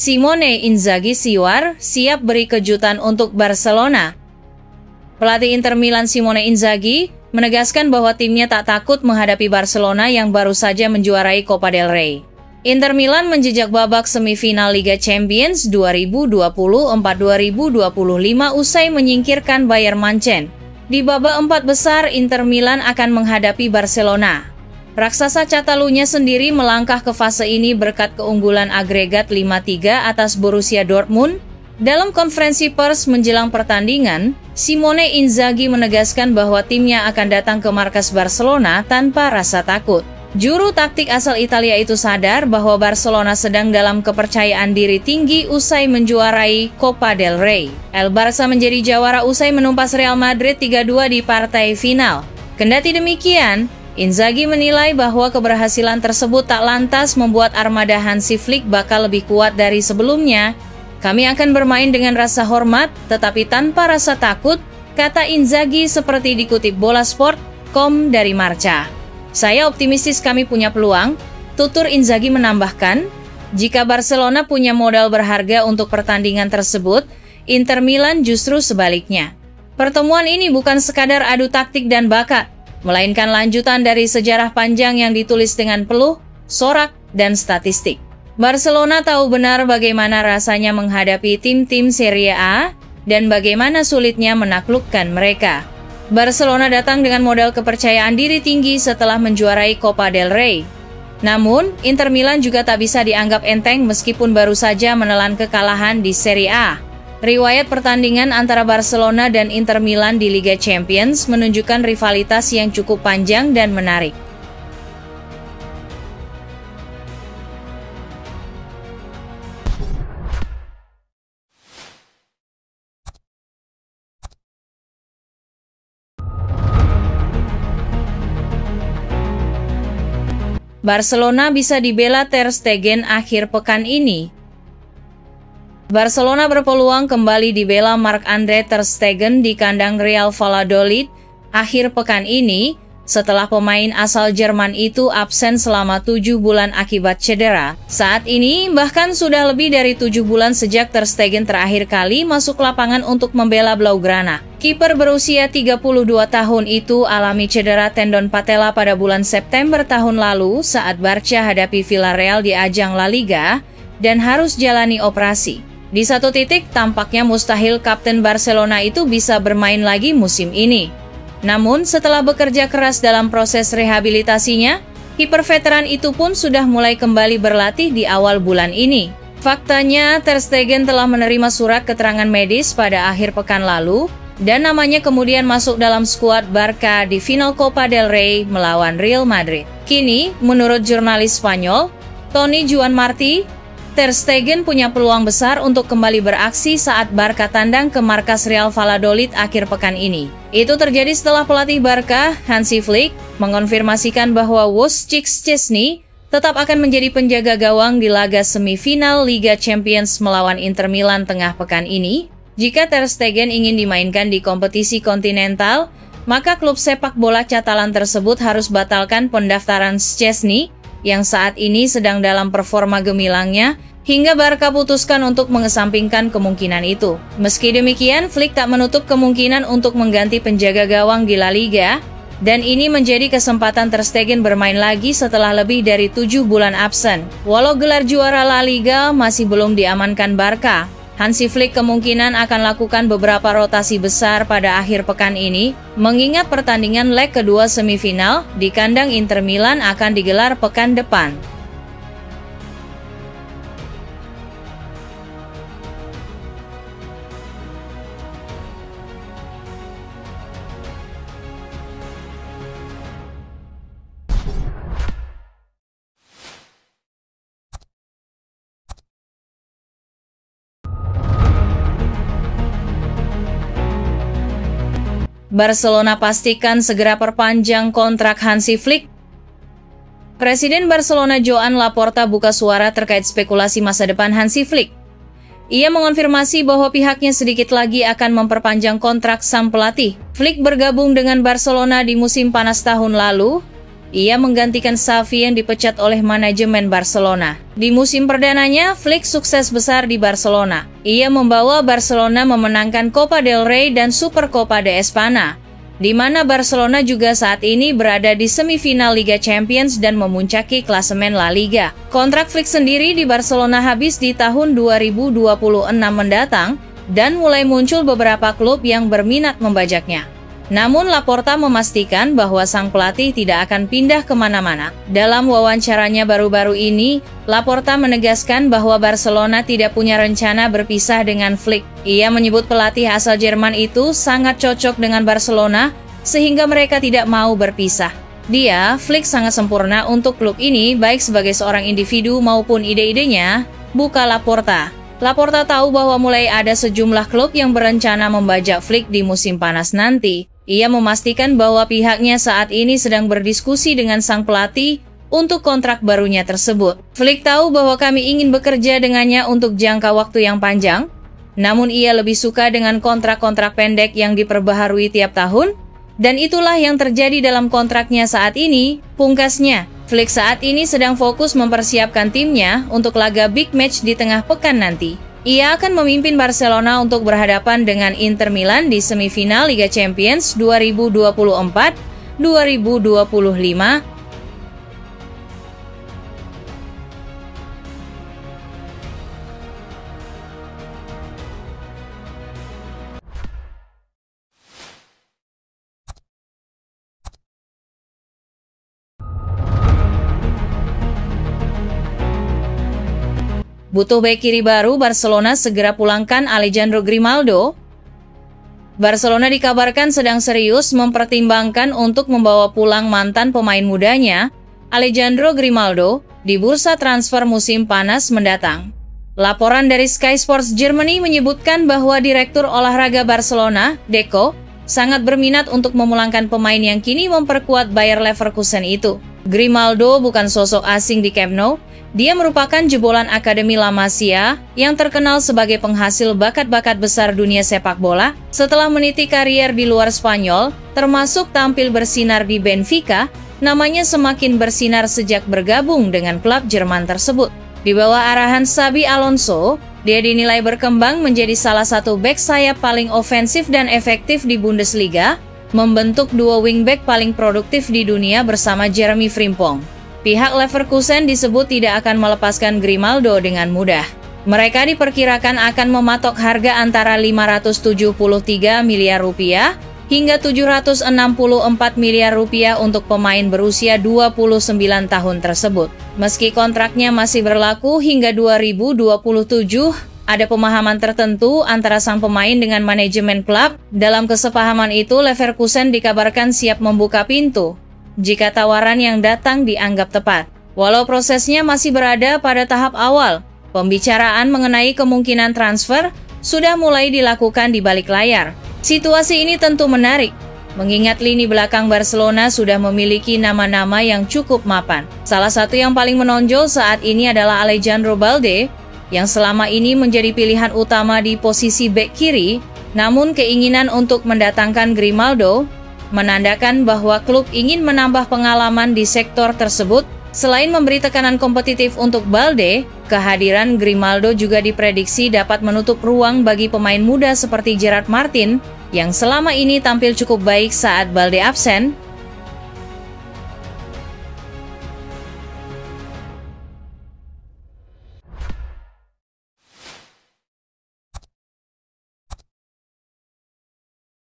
Simone Inzaghi siap beri kejutan untuk Barcelona. Pelatih Inter Milan Simone Inzaghi menegaskan bahwa timnya tak takut menghadapi Barcelona yang baru saja menjuarai Copa del Rey. Inter Milan menjejak babak semifinal Liga Champions 2024-2025 usai menyingkirkan Bayern Munchen. Di babak 4 besar, Inter Milan akan menghadapi Barcelona. Raksasa Catalunya sendiri melangkah ke fase ini berkat keunggulan agregat 5-3 atas Borussia Dortmund. Dalam konferensi pers menjelang pertandingan, Simone Inzaghi menegaskan bahwa timnya akan datang ke markas Barcelona tanpa rasa takut. Juru taktik asal Italia itu sadar bahwa Barcelona sedang dalam kepercayaan diri tinggi usai menjuarai Copa del Rey. El Barça menjadi jawara usai menumpas Real Madrid 3-2 di partai final. Kendati demikian, Inzaghi menilai bahwa keberhasilan tersebut tak lantas membuat armada Hansi Flick bakal lebih kuat dari sebelumnya. Kami akan bermain dengan rasa hormat, tetapi tanpa rasa takut, kata Inzaghi seperti dikutip Bolasport.com dari Marca. Saya optimistis kami punya peluang, tutur Inzaghi menambahkan, jika Barcelona punya modal berharga untuk pertandingan tersebut, Inter Milan justru sebaliknya. Pertemuan ini bukan sekadar adu taktik dan bakat, melainkan lanjutan dari sejarah panjang yang ditulis dengan peluh, sorak, dan statistik. Barcelona tahu benar bagaimana rasanya menghadapi tim-tim Serie A dan bagaimana sulitnya menaklukkan mereka. Barcelona datang dengan modal kepercayaan diri tinggi setelah menjuarai Copa del Rey. Namun, Inter Milan juga tak bisa dianggap enteng meskipun baru saja menelan kekalahan di Serie A. Riwayat pertandingan antara Barcelona dan Inter Milan di Liga Champions menunjukkan rivalitas yang cukup panjang dan menarik. Barcelona bisa dibela Ter Stegen akhir pekan ini. Barcelona berpeluang kembali dibela Marc-Andre Ter Stegen di kandang Real Valladolid akhir pekan ini setelah pemain asal Jerman itu absen selama 7 bulan akibat cedera. Saat ini bahkan sudah lebih dari 7 bulan sejak Ter Stegen terakhir kali masuk lapangan untuk membela Blaugrana. Kiper berusia 32 tahun itu alami cedera tendon patella pada bulan September tahun lalu saat Barca hadapi Villarreal di ajang La Liga dan harus jalani operasi. Di satu titik, tampaknya mustahil kapten Barcelona itu bisa bermain lagi musim ini. Namun, setelah bekerja keras dalam proses rehabilitasinya, kiper veteran itu pun sudah mulai kembali berlatih di awal bulan ini. Faktanya, Ter Stegen telah menerima surat keterangan medis pada akhir pekan lalu, dan namanya kemudian masuk dalam skuad Barca di final Copa del Rey melawan Real Madrid. Kini, menurut jurnalis Spanyol, Toni Juan Martí, Ter Stegen punya peluang besar untuk kembali beraksi saat Barca tandang ke markas Real Valladolid akhir pekan ini. Itu terjadi setelah pelatih Barca, Hansi Flick, mengonfirmasikan bahwa Wojciech Szczesny tetap akan menjadi penjaga gawang di laga semifinal Liga Champions melawan Inter Milan tengah pekan ini. Jika Ter Stegen ingin dimainkan di kompetisi kontinental, maka klub sepak bola Catalan tersebut harus batalkan pendaftaran Szczesny yang saat ini sedang dalam performa gemilangnya, hingga Barca putuskan untuk mengesampingkan kemungkinan itu. Meski demikian, Flick tak menutup kemungkinan untuk mengganti penjaga gawang di La Liga, dan ini menjadi kesempatan Ter Stegen bermain lagi setelah lebih dari 7 bulan absen. Walau gelar juara La Liga masih belum diamankan Barca, Hansi Flick kemungkinan akan lakukan beberapa rotasi besar pada akhir pekan ini, mengingat pertandingan leg kedua semifinal di kandang Inter Milan akan digelar pekan depan. Barcelona pastikan segera perpanjang kontrak Hansi Flick. Presiden Barcelona Joan Laporta buka suara terkait spekulasi masa depan Hansi Flick. Ia mengonfirmasi bahwa pihaknya sedikit lagi akan memperpanjang kontrak sang pelatih. Flick bergabung dengan Barcelona di musim panas tahun lalu. Ia menggantikan Xavi yang dipecat oleh manajemen Barcelona. Di musim perdananya, Flick sukses besar di Barcelona. Ia membawa Barcelona memenangkan Copa del Rey dan Supercopa de España, di mana Barcelona juga saat ini berada di semifinal Liga Champions dan memuncaki klasemen La Liga. Kontrak Flick sendiri di Barcelona habis di tahun 2026 mendatang dan mulai muncul beberapa klub yang berminat membajaknya. Namun Laporta memastikan bahwa sang pelatih tidak akan pindah kemana-mana. Dalam wawancaranya baru-baru ini, Laporta menegaskan bahwa Barcelona tidak punya rencana berpisah dengan Flick. Ia menyebut pelatih asal Jerman itu sangat cocok dengan Barcelona, sehingga mereka tidak mau berpisah. Flick sangat sempurna untuk klub ini, baik sebagai seorang individu maupun ide-idenya, buka Laporta. Laporta tahu bahwa mulai ada sejumlah klub yang berencana membajak Flick di musim panas nanti. Ia memastikan bahwa pihaknya saat ini sedang berdiskusi dengan sang pelatih untuk kontrak barunya tersebut. Flick tahu bahwa kami ingin bekerja dengannya untuk jangka waktu yang panjang, namun ia lebih suka dengan kontrak-kontrak pendek yang diperbaharui tiap tahun, dan itulah yang terjadi dalam kontraknya saat ini, pungkasnya. Flick saat ini sedang fokus mempersiapkan timnya untuk laga big match di tengah pekan nanti. Ia akan memimpin Barcelona untuk berhadapan dengan Inter Milan di semifinal Liga Champions 2024-2025. Butuh bek kiri baru, Barcelona segera pulangkan Alejandro Grimaldo. Barcelona dikabarkan sedang serius mempertimbangkan untuk membawa pulang mantan pemain mudanya, Alejandro Grimaldo, di bursa transfer musim panas mendatang. Laporan dari Sky Sports Germany menyebutkan bahwa Direktur Olahraga Barcelona, Deco, sangat berminat untuk memulangkan pemain yang kini memperkuat Bayer Leverkusen itu. Grimaldo bukan sosok asing di Camp Nou. Dia merupakan jebolan Akademi La Masia yang terkenal sebagai penghasil bakat-bakat besar dunia sepak bola. Setelah meniti karier di luar Spanyol, termasuk tampil bersinar di Benfica, namanya semakin bersinar sejak bergabung dengan klub Jerman tersebut. Di bawah arahan Xabi Alonso, dia dinilai berkembang menjadi salah satu bek sayap paling ofensif dan efektif di Bundesliga, membentuk duo wingback paling produktif di dunia bersama Jeremy Frimpong. Pihak Leverkusen disebut tidak akan melepaskan Grimaldo dengan mudah. Mereka diperkirakan akan mematok harga antara 573 miliar rupiah hingga 764 miliar rupiah untuk pemain berusia 29 tahun tersebut. Meski kontraknya masih berlaku hingga 2027, ada pemahaman tertentu antara sang pemain dengan manajemen klub. Dalam kesepahaman itu, Leverkusen dikabarkan siap membuka pintu jika tawaran yang datang dianggap tepat. Walau prosesnya masih berada pada tahap awal, pembicaraan mengenai kemungkinan transfer sudah mulai dilakukan di balik layar. Situasi ini tentu menarik, mengingat lini belakang Barcelona sudah memiliki nama-nama yang cukup mapan. Salah satu yang paling menonjol saat ini adalah Alejandro Balde, yang selama ini menjadi pilihan utama di posisi bek kiri, namun keinginan untuk mendatangkan Grimaldo menandakan bahwa klub ingin menambah pengalaman di sektor tersebut. Selain memberi tekanan kompetitif untuk Balde, kehadiran Grimaldo juga diprediksi dapat menutup ruang bagi pemain muda seperti Gerard Martin, yang selama ini tampil cukup baik saat Balde absen,